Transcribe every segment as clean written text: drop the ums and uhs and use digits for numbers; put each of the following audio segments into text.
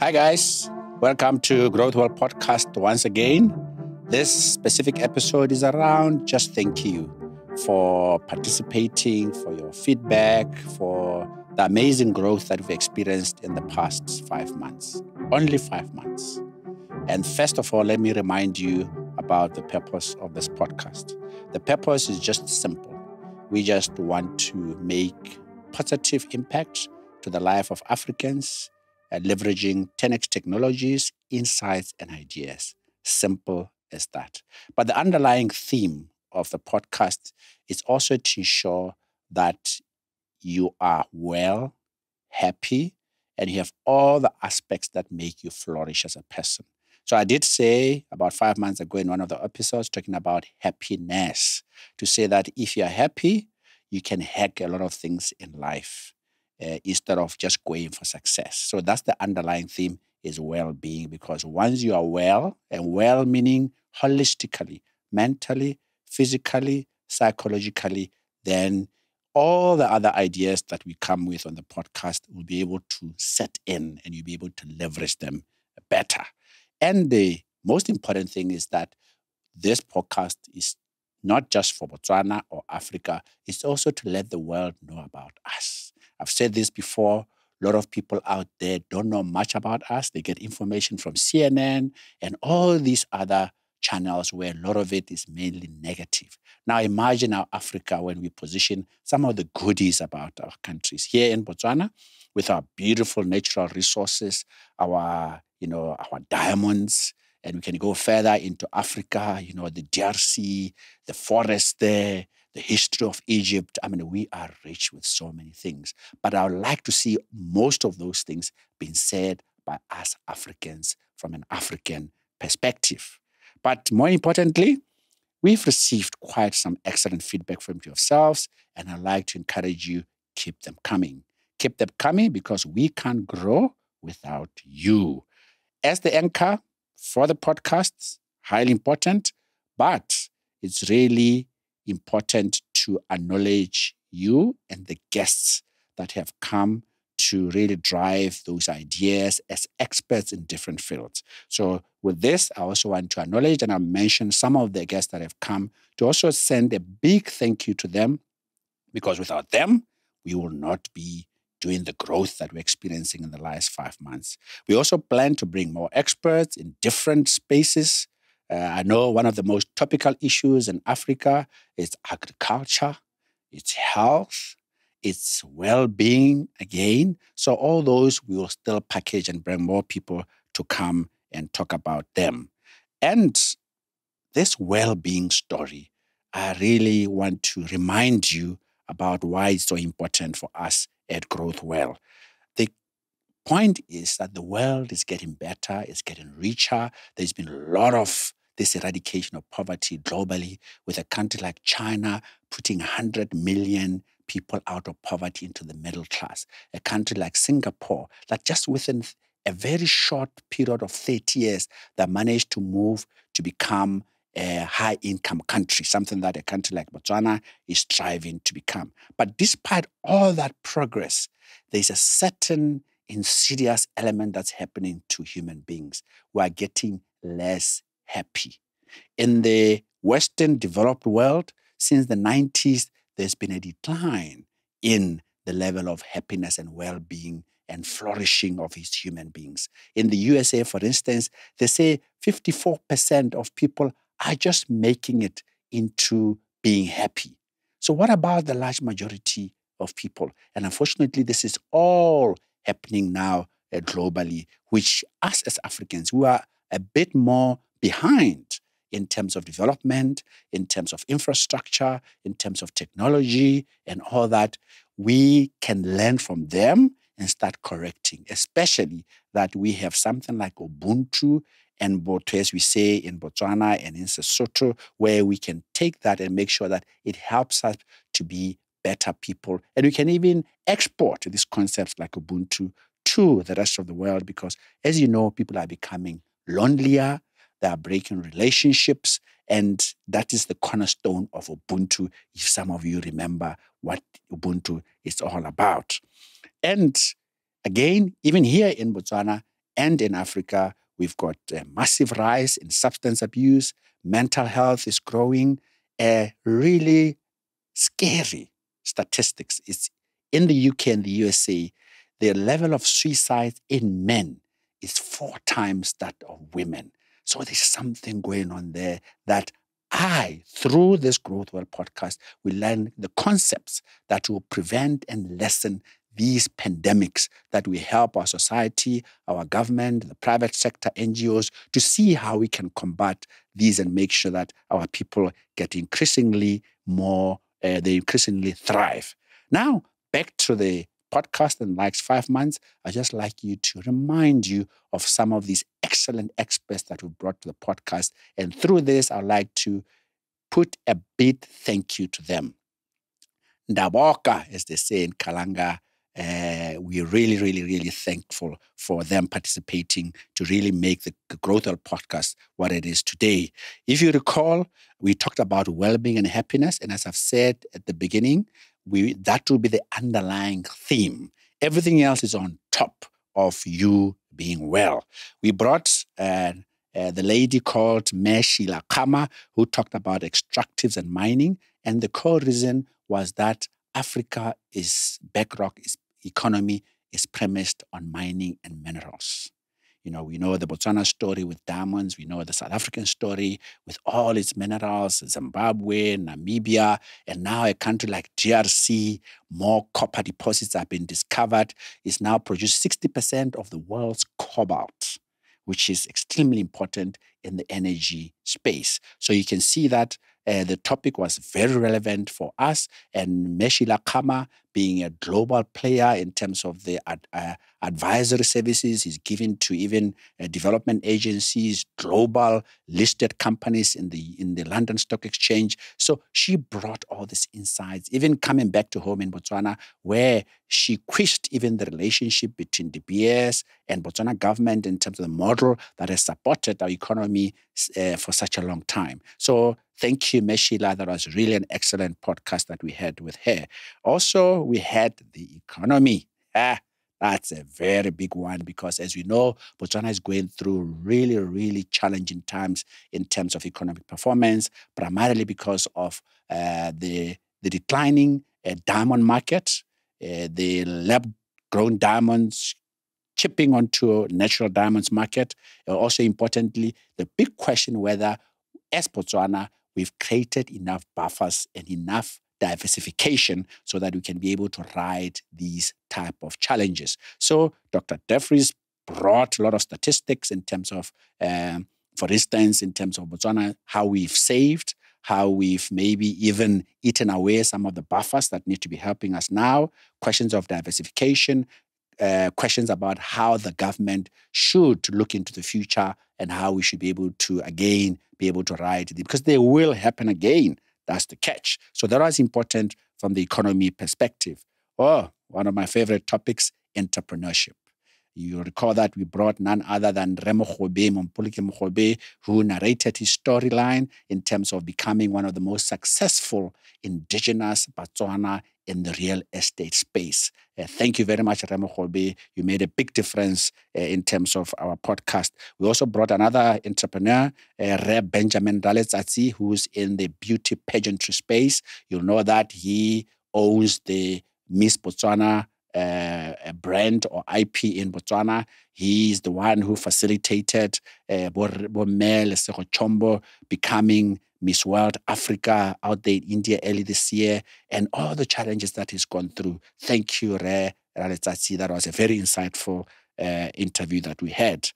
Hi, guys. Welcome to GrowthWell podcast once again. This specific episode is around just thank you for participating, for your feedback, for the amazing growth that we've experienced in the past 5 months. Only 5 months. And first of all, let me remind you about the purpose of this podcast. The purpose is just simple. We just want to make positive impact to the life of Africans, leveraging 10x technologies, insights, and ideas. Simple as that. But the underlying theme of the podcast is also to ensure that you are well, happy, and you have all the aspects that make you flourish as a person. So I did say about 5 months ago in one of the episodes talking about happiness, to say that if you're happy, you can hack a lot of things in life instead of just going for success. So that's the underlying theme is well-being, because once you are well, and well meaning holistically, mentally, physically, psychologically, then all the other ideas that we come with on the podcast will be able to set in and you'll be able to leverage them better. And the most important thing is that this podcast is not just for Botswana or Africa, it's also to let the world know about us. I've said this before, a lot of people out there don't know much about us. They get information from CNN and all these other channels where a lot of it is mainly negative. Now imagine our Africa when we position some of the goodies about our countries. Here in Botswana, with our beautiful natural resources, our diamonds, and we can go further into Africa, the DRC, the forest there, the history of Egypt. I mean, we are rich with so many things. But I would like to see most of those things being said by us Africans from an African perspective. But more importantly, we've received quite some excellent feedback from yourselves, and I'd like to encourage you, keep them coming. Keep them coming because we can't grow without you. As the anchor for the podcasts, highly important, but it's really important to acknowledge you and the guests that have come to really drive those ideas as experts in different fields. So with this, I also want to acknowledge and I mention some of the guests that have come to also send a big thank you to them, because without them, we will not be doing the growth that we're experiencing in the last 5 months. We also plan to bring more experts in different spaces. I know one of the most topical issues in Africa is agriculture, it's health, it's well-being again. So all those we will still package and bring more people to come and talk about them. And this well-being story, I really want to remind you about why it's so important for us at GrowthWell. The point is that the world is getting better, it's getting richer. There's been a lot of this eradication of poverty globally, with a country like China putting 100 million people out of poverty into the middle class. A country like Singapore, that just within a very short period of 30 years, that managed to move to become a high-income country, something that a country like Botswana is striving to become. But despite all that progress, there's a certain insidious element that's happening to human beings. We are getting less happy. In the Western developed world, since the 90s, there's been a decline in the level of happiness and well-being and flourishing of its human beings. In the USA, for instance, they say 54% of people are just making it into being happy. So what about the large majority of people? And unfortunately, this is all happening now globally, which us as Africans, we are a bit more behind in terms of development, in terms of infrastructure, in terms of technology and all that. We can learn from them and start correcting, especially that we have something like Ubuntu and Boto, as we say in Botswana and in Sesotho, where we can take that and make sure that it helps us to be better people. And we can even export these concepts like Ubuntu to the rest of the world, because, as you know, people are becoming lonelier, they are breaking relationships, and that is the cornerstone of Ubuntu, if some of you remember what Ubuntu is all about. And again, even here in Botswana, And in Africa, we've got a massive rise in substance abuse. Mental health is growing. Really scary statistics. It's in the UK and the USA, the level of suicide in men is 4 times that of women. So there's something going on there that through this GrowthWell podcast, we learn the concepts that will prevent and lessen these pandemics, that will help our society, our government, the private sector, NGOs, to see how we can combat these and make sure that our people get increasingly more, they increasingly thrive. Now, back to the podcast in the next 5 months, I'd just like you to remind you of some of these excellent experts that we brought to the podcast. And through this, I'd like to put a big thank you to them. Ndaboka, as they say in Kalanga, we're really, really, really thankful for them participating to really make the GrowthWell podcast what it is today. If you recall, we talked about well-being and happiness. And as I've said at the beginning, that will be the underlying theme. Everything else is on top of you being well. We brought the lady called Meshila Kama, who talked about extractives and mining. And the core reason was that Africa bedrock economy is premised on mining and minerals. We know the Botswana story with diamonds. We know the South African story with all its minerals, Zimbabwe, Namibia, and now a country like DRC, more copper deposits have been discovered. It's now produced 60% of the world's cobalt, which is extremely important in the energy space. So you can see that the topic was very relevant for us, and Meshila Kama, being a global player in terms of the advisory services he's given to even development agencies, global listed companies in the London Stock Exchange. So she brought all these insights, even coming back to home in Botswana, where she quizzed even the relationship between the BS and Botswana government in terms of the model that has supported our economy for such a long time. So thank you, Meshila. That was really an excellent podcast that we had with her. Also, we had the economy. That's a very big one because, as we know, Botswana is going through really, really challenging times in terms of economic performance, primarily because of the declining diamond market, the lab-grown diamonds chipping onto natural diamonds market. Also, importantly, the big question whether, as Botswana, we've created enough buffers and enough diversification so that we can be able to ride these type of challenges. So Dr. Defries brought a lot of statistics in terms of, for instance, in terms of Botswana, how we've saved, how we've maybe even eaten away some of the buffers that need to be helping us now, questions of diversification, questions about how the government should look into the future and how we should be able to, again, be able to ride it, because they will happen again. That's the catch. So that was important from the economy perspective. One of my favorite topics, entrepreneurship. You recall that we brought none other than Remo Khobe, Mompulike Mkhobe, who narrated his storyline in terms of becoming one of the most successful indigenous Botswana in the real estate space. Thank you very much, Remo Khobe. You made a big difference in terms of our podcast. We also brought another entrepreneur, Reb Benjamin Raletsatsi, who's in the beauty pageantry space. You'll know that he owns the Miss Botswana a brand or IP in Botswana. He's the one who facilitated Bomel Chombo becoming Miss World Africa out there in India early this year, and all the challenges that he's gone through. Thank you, Re Raletsatsi. That was a very insightful interview that we had.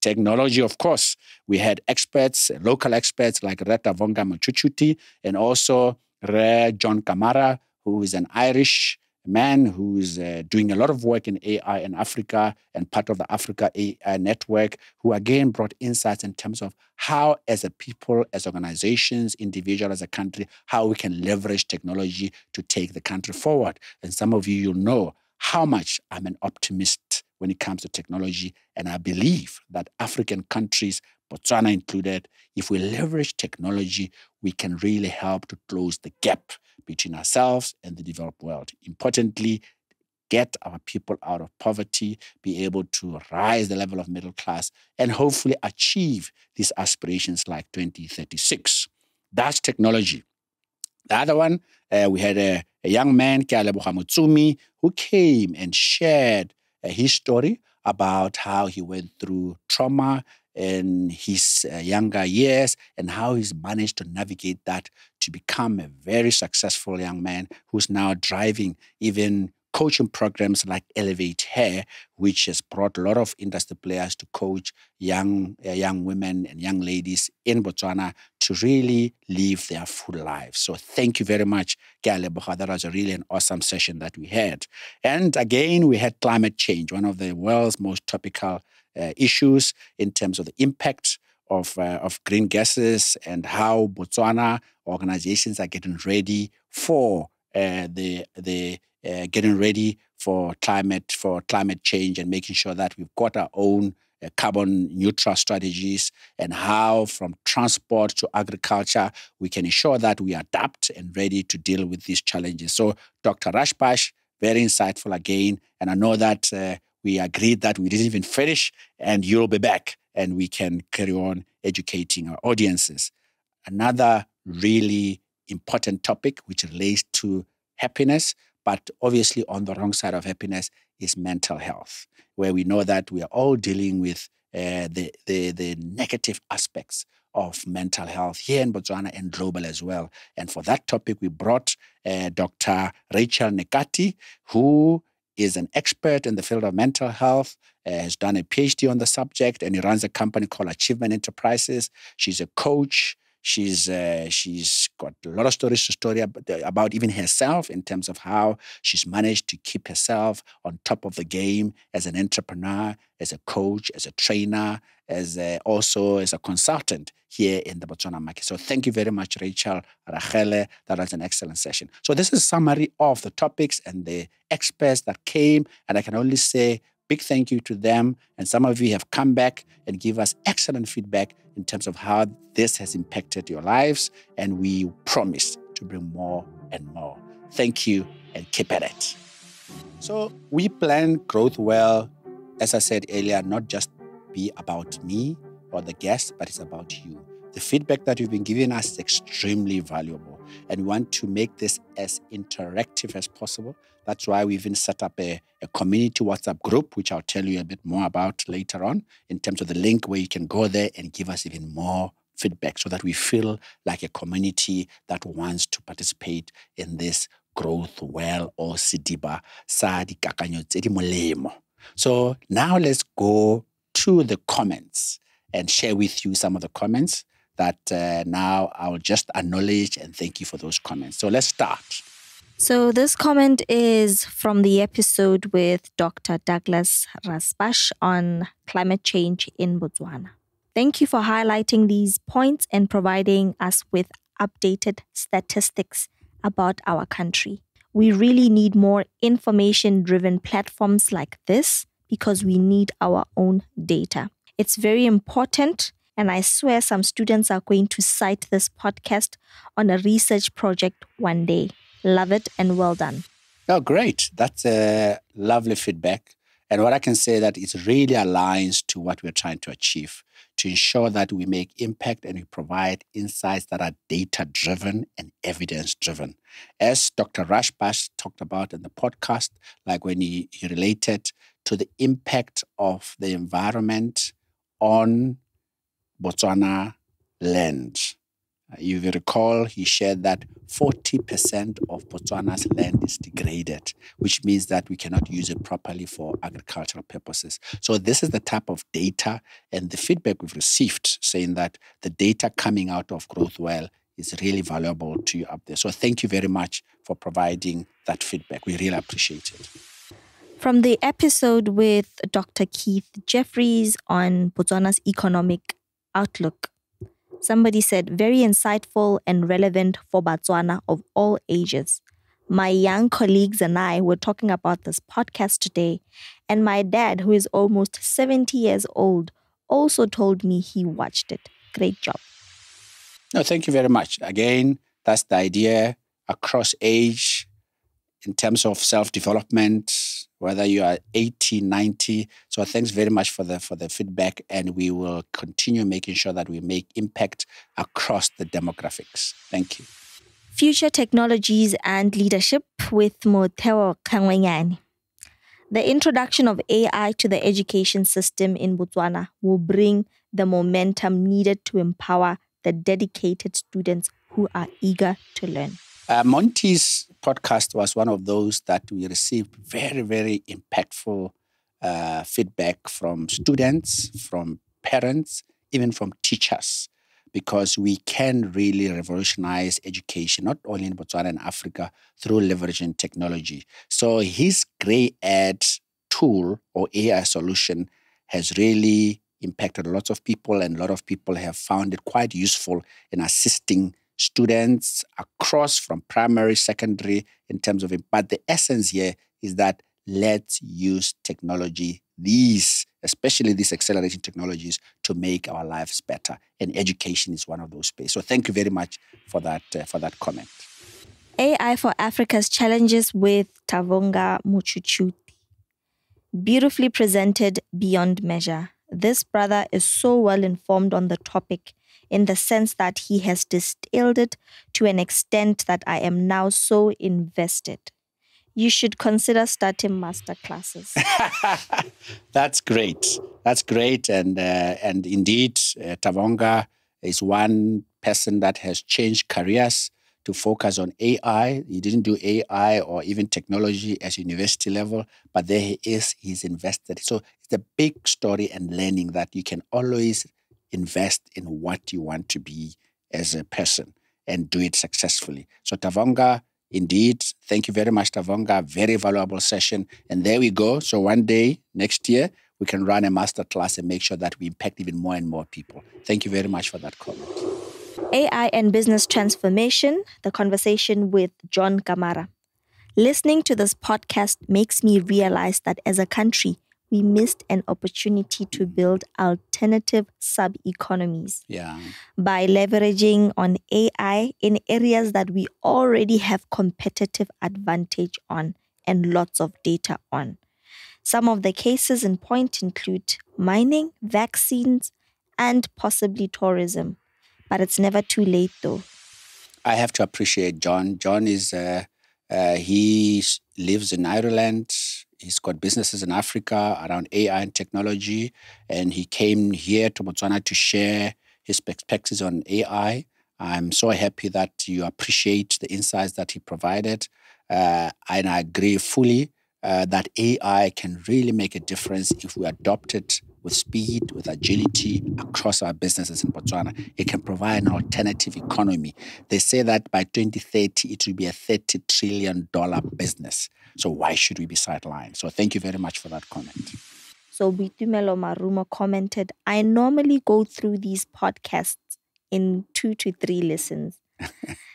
Technology, of course. We had experts, local experts like Reta Vonga Machuchuti, and also Re John Kamara, who is an Irish man who is doing a lot of work in AI in Africa and part of the Africa AI network, who again brought insights in terms of how, as a people, as organizations, individuals, as a country, how we can leverage technology to take the country forward. And some of you'll know how much I'm an optimist when it comes to technology. And I believe that African countries, Botswana included, if we leverage technology, we can really help to close the gap between ourselves and the developed world. Importantly, get our people out of poverty, be able to rise the level of middle class, and hopefully achieve these aspirations like 2036. That's technology. The other one, we had a young man, Ke a Leboga Motsumi, who came and shared his story about how he went through trauma in his younger years and how he's managed to navigate that to become a very successful young man who's now driving even coaching programs like Elevate Hair, which has brought a lot of industry players to coach young women and young ladies in Botswana to really live their full lives. So thank you very much, Ke a Leboga. That was really an awesome session that we had. And again, we had climate change, one of the world's most topical issues in terms of the impact of green gases and how Botswana organizations are getting ready for getting ready for climate change and making sure that we've got our own carbon neutral strategies and how from transport to agriculture we can ensure that we adapt and ready to deal with these challenges. So Dr. Rashbash, very insightful again. And I know that we agreed that we didn't even finish and you'll be back and we can carry on educating our audiences. Another really important topic which relates to happiness, but obviously on the wrong side of happiness, is mental health, where we know that we are all dealing with the negative aspects of mental health here in Botswana and global as well. And for that topic, we brought Dr. Rachel Nekati, who is an expert in the field of mental health, has done a PhD on the subject, and he runs a company called Achievement Enterprises. She's a coach. She's got a lot of stories to story about even herself in terms of how she's managed to keep herself on top of the game as an entrepreneur, as a coach, as a trainer, also as a consultant here in the Botswana market. So thank you very much, Rachel, Rachele. That was an excellent session. So this is a summary of the topics and the experts that came, and I can only say big thank you to them. And some of you have come back and give us excellent feedback in terms of how this has impacted your lives. And we promise to bring more and more. Thank you and keep at it. So we plan GrowthWell, as I said earlier, not just be about me or the guest, but it's about you. The feedback that you've been giving us is extremely valuable, and we want to make this as interactive as possible. That's why we even set up a community WhatsApp group, which I'll tell you a bit more about later on, in terms of the link where you can go there and give us even more feedback so that we feel like a community that wants to participate in this GrowthWell or Sidiba sa dikakanyo tse di molemo. So now let's go to the comments and share with you some of the comments that now I'll just acknowledge and thank you for those comments. So let's start. So this comment is from the episode with Dr. Douglas Rasbash on climate change in Botswana. Thank you for highlighting these points and providing us with updated statistics about our country. We really need more information-driven platforms like this because we need our own data. It's very important, and I swear some students are going to cite this podcast on a research project one day. Love it and well done. Oh, great. That's a lovely feedback. And what I can say that it really aligns to what we're trying to achieve, to ensure that we make impact and we provide insights that are data-driven and evidence-driven. As Dr. Rashbash talked about in the podcast, like when he related to the impact of the environment on Botswana land. You will recall he shared that 40% of Botswana's land is degraded, which means that we cannot use it properly for agricultural purposes. So this is the type of data and the feedback we've received saying that the data coming out of GrowthWell is really valuable to you up there. So thank you very much for providing that feedback. We really appreciate it. From the episode with Dr. Keith Jeffries on Botswana's economic outlook, somebody said, very insightful and relevant for Botswana of all ages. My young colleagues and I were talking about this podcast today, and my dad, who is almost 70 years old, also told me he watched it. Great job. No, thank you very much. Again, that's the idea across age in terms of self-development, whether you are 80, 90. So thanks very much for the feedback, and we will continue making sure that we make impact across the demographics. Thank you. Future technologies and leadership with Motheo Kangwenyane. The introduction of AI to the education system in Botswana will bring the momentum needed to empower the dedicated students who are eager to learn. Monty's podcast was one of those that we received very, very impactful feedback from students, from parents, even from teachers, because we can really revolutionize education, not only in Botswana and Africa, through leveraging technology. So his Grey Ad tool or AI solution has really impacted lots of people, and a lot of people have found it quite useful in assisting students across from primary, secondary in terms of it. But the essence here is that let's use technology, especially these accelerating technologies, to make our lives better. And education is one of those spaces. So thank you very much for that comment. AI for Africa's challenges with Tavonga Muchuchuti. Beautifully presented beyond measure. This brother is so well informed on the topic in the sense that he has distilled it to an extent that I am now so invested. You should consider starting master classes. That's great. That's great. And indeed, Tavonga is one person that has changed careers to focus on AI. He didn't do AI or even technology at university level, but there he is. He's invested. So it's a big story and learning that you can always invest in what you want to be as a person and do it successfully. So Tavonga, indeed, thank you very much, Tavonga. Very valuable session. And there we go. So one day, next year, we can run a masterclass and make sure that we impact even more and more people. Thank you very much for that comment. AI and business transformation, the conversation with John Kamara. Listening to this podcast makes me realize that as a country, we missed an opportunity to build alternative sub-economies by leveraging on AI in areas that we already have competitive advantage on and lots of data on. Some of the cases in point include mining, vaccines, and possibly tourism. But it's never too late, though. I have to appreciate John. John is, he lives in Ireland. He's got businesses in Africa around AI and technology. And he came here to Botswana to share his perspectives on AI. I'm so happy that you appreciate the insights that he provided. And I agree fully that AI can really make a difference if we adopt it with speed, with agility across our businesses in Botswana. It can provide an alternative economy. They say that by 2030, it will be a $30 trillion business. So why should we be sidelined? So thank you very much for that comment. So Bitumelo Marumo commented, I normally go through these podcasts in 2 to 3 listens,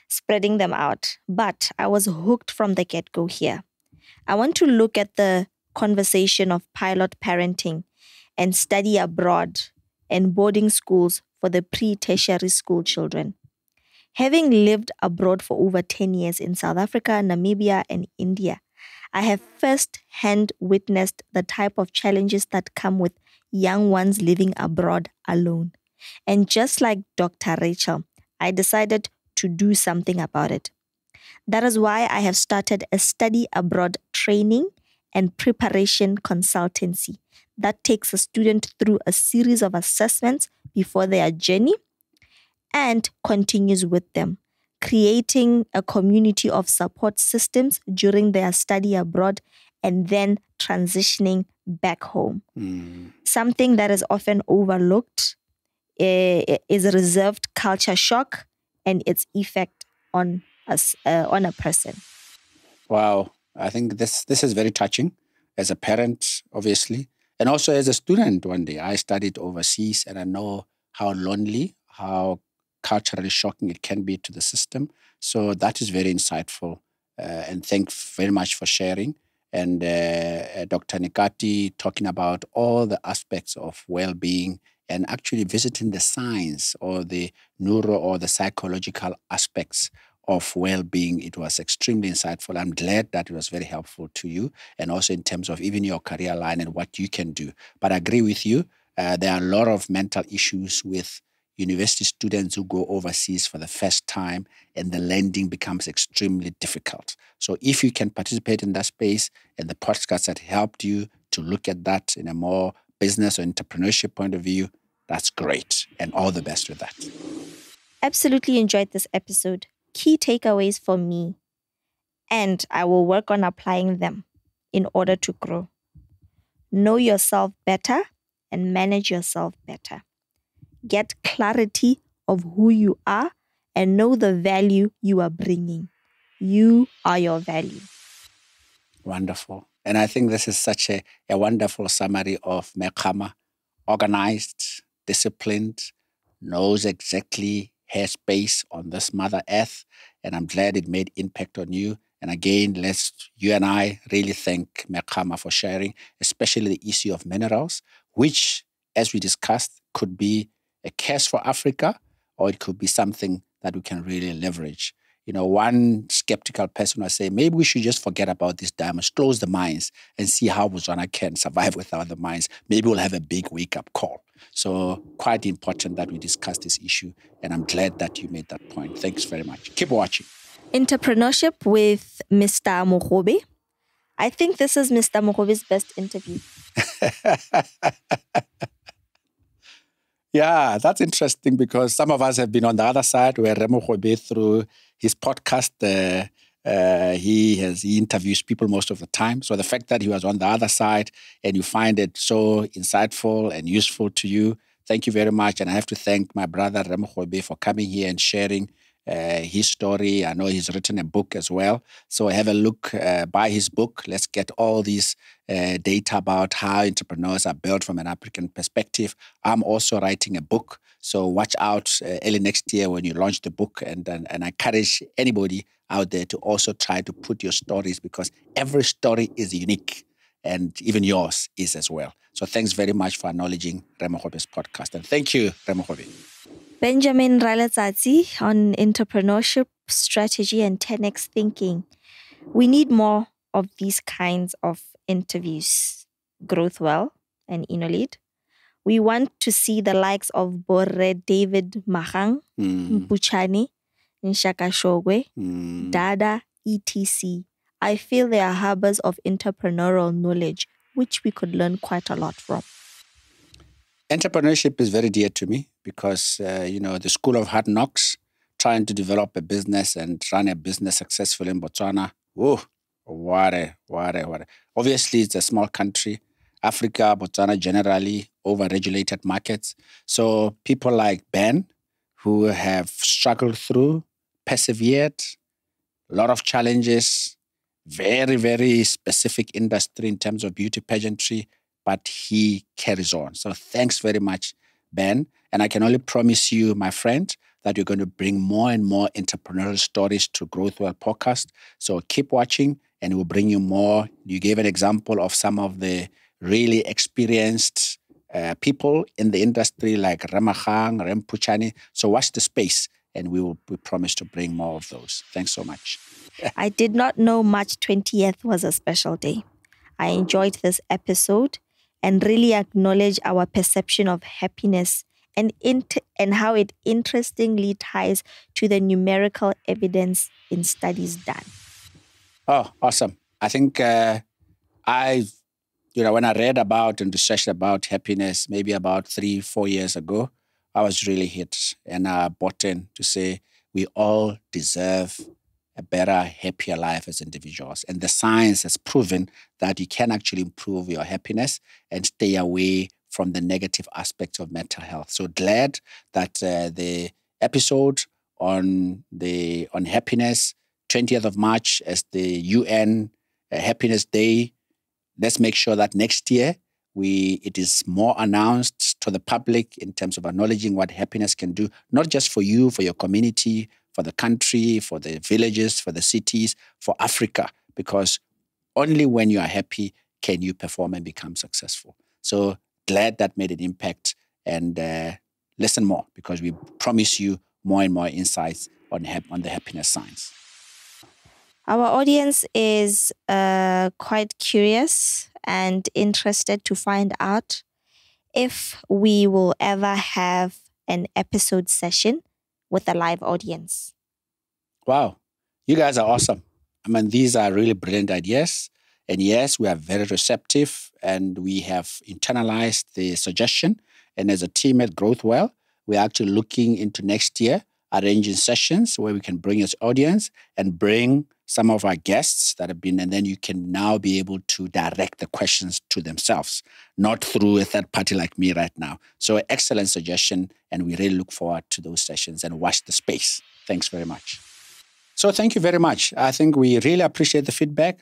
spreading them out. But I was hooked from the get-go here. I want to look at the conversation of pilot parenting and study abroad and boarding schools for the pre-tertiary school children. Having lived abroad for over 10 years in South Africa, Namibia, and India, I have first-hand witnessed the type of challenges that come with young ones living abroad alone. And just like Dr. Rachel, I decided to do something about it. That is why I have started a study abroad training and preparation consultancy that takes a student through a series of assessments before their journey and continues with them, creating a community of support systems during their study abroad and then transitioning back home. Something that is often overlooked is a reserved culture shock and its effect on a person. Wow. I think this is very touching as a parent, obviously, and also as a student one day. I studied overseas and I know how lonely, how culturally shocking it can be to the system. So that is very insightful. And thanks very much for sharing. And Dr. Nikati talking about all the aspects of well-being and actually visiting the science or the neuro or the psychological aspects of well-being. It was extremely insightful. I'm glad that it was very helpful to you, and also in terms of even your career line and what you can do. But I agree with you. There are a lot of mental issues with university students who go overseas for the first time, and the landing becomes extremely difficult. So if you can participate in that space, and the podcasts that helped you to look at that in a more business or entrepreneurship point of view, that's great. And all the best with that. Absolutely enjoyed this episode. Key takeaways for me, and I will work on applying them in order to grow. Know yourself better and manage yourself better. Get clarity of who you are and know the value you are bringing. You are your value. Wonderful. And I think this is such a wonderful summary of Mekama: organized, disciplined, knows exactly her space on this Mother Earth. And I'm glad it made impact on you. And again, you and I really thank Mekama for sharing, especially the issue of minerals, which, as we discussed, could be a curse for Africa, or it could be something that we can really leverage. One skeptical person will say, maybe we should just forget about these diamonds, close the mines, and see how Botswana can survive without the mines. Maybe we'll have a big wake-up call. So quite important that we discuss this issue, and I'm glad that you made that point. Thanks very much. Keep watching. Entrepreneurship with Mr. Mogobe. I think this is Mr. Mogobe's best interview. Yeah, that's interesting because some of us have been on the other side where Remo Khobe, through his podcast, he interviews people most of the time. So the fact that he was on the other side and you find it so insightful and useful to you, thank you very much. And I have to thank my brother Remo Khobe for coming here and sharing his story. I know he's written a book as well. So have a look, buy his book. Let's get all these data about how entrepreneurs are built from an African perspective. I'm also writing a book. So watch out early next year when you launch the book. And I encourage anybody out there to also try to put your stories, because every story is unique, and even yours is as well. So thanks very much for acknowledging Remo Khobe's podcast. And thank you, Remo Khobe. Benjamin Raletsatsi on entrepreneurship, strategy, and 10x thinking. We need more of these kinds of interviews. GrowthWell and InnoLead. We want to see the likes of Borre David Mahang, Mpuchani, Nshaka Shogwe, Dada, etc. I feel they are harbors of entrepreneurial knowledge, which we could learn quite a lot from. Entrepreneurship is very dear to me because, the school of hard knocks, trying to develop a business and run a business successfully in Botswana. Whoa, what. Obviously, it's a small country. Africa, Botswana generally, over-regulated markets. So people like Ben, who have struggled through, persevered, a lot of challenges, very, very specific industry in terms of beauty pageantry, but he carries on. So thanks very much, Ben. And I can only promise you, my friend, that you're going to bring more and more entrepreneurial stories to GrowthWell podcast. So keep watching and we'll bring you more. You gave an example of some of the really experienced people in the industry like Ramachang, Rempuchani. So watch the space and we promise to bring more of those. Thanks so much. I did not know March 20th was a special day. I enjoyed this episode and really acknowledge our perception of happiness and how it interestingly ties to the numerical evidence in studies done. Oh, awesome. I think when I read about and researched about happiness, maybe about 3-4 years ago, I was really hit and bought in to say we all deserve a better, happier life as individuals. And the science has proven that you can actually improve your happiness and stay away from the negative aspects of mental health. So glad that the episode on happiness, 20th of March as the UN Happiness Day, let's make sure that next year it is more announced to the public in terms of acknowledging what happiness can do, not just for you, for your community, for the country, for the villages, for the cities, for Africa, because only when you are happy can you perform and become successful. So glad that made an impact, and listen more, because we promise you more and more insights on the happiness science. Our audience is quite curious and interested to find out if we will ever have an episode session with a live audience. Wow, you guys are awesome. I mean, these are really brilliant ideas. And yes, we are very receptive and we have internalized the suggestion. And as a team at GrowthWell, we're actually looking into next year, arranging sessions where we can bring us audience and bring some of our guests that have been, and then you can now be able to direct the questions to themselves, not through a third party like me right now. So excellent suggestion, and we really look forward to those sessions and watch the space. Thanks very much. So thank you very much. I think we really appreciate the feedback.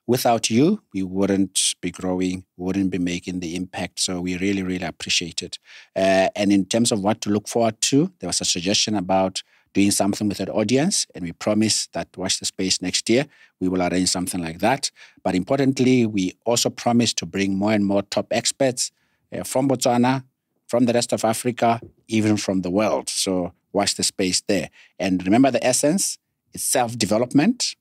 Without you, we wouldn't be growing, wouldn't be making the impact. So we really, really appreciate it. And in terms of what to look forward to, there was a suggestion about doing something with an audience, and we promise that Watch the Space next year, we will arrange something like that. But importantly, we also promise to bring more and more top experts from Botswana, from the rest of Africa, even from the world. So watch the space there. And remember the essence, it's self-development.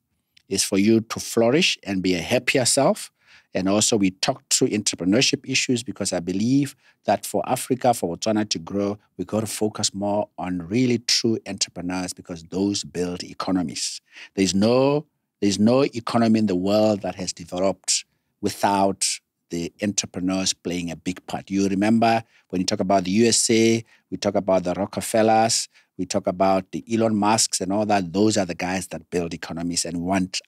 It's for you to flourish and be a happier self. And also we talk through entrepreneurship issues because I believe that for Africa, for Botswana to grow, we got to focus more on really true entrepreneurs because those build economies. There's no economy in the world that has developed without the entrepreneurs playing a big part. You remember when you talk about the USA, we talk about the Rockefellers, we talk about the Elon Musks and all that. Those are the guys that build economies, and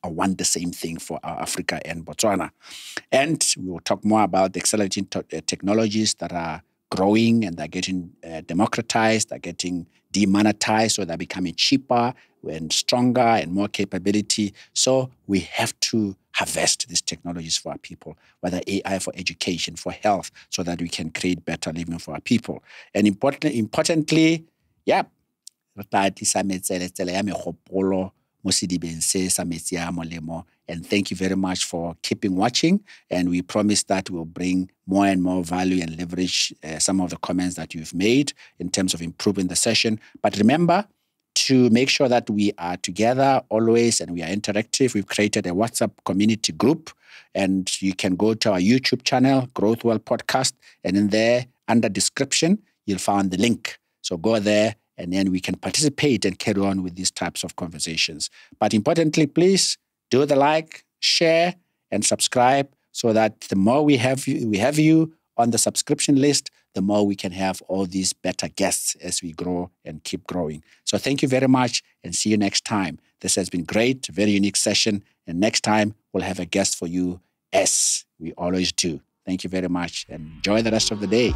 I want the same thing for our Africa and Botswana. And we will talk more about the accelerating technologies that are growing and they're getting democratized, they're getting demonetized, so they're becoming cheaper and stronger and more capability. So we have to harvest these technologies for our people, whether AI for education, for health, so that we can create better living for our people. And importantly, and thank you very much for keeping watching. And we promise that we'll bring more and more value and leverage some of the comments that you've made in terms of improving the session. But remember to make sure that we are together always and we are interactive. We've created a WhatsApp community group, and you can go to our YouTube channel, GrowthWell Podcast, and in there, under description, you'll find the link. So go there, and then we can participate and carry on with these types of conversations. But importantly, please do the like, share, and subscribe so that the more we have you on the subscription list, the more we can have all these better guests as we grow and keep growing. So thank you very much and see you next time. This has been great, very unique session. And next time, we'll have a guest for you as we always do. Thank you very much and enjoy the rest of the day.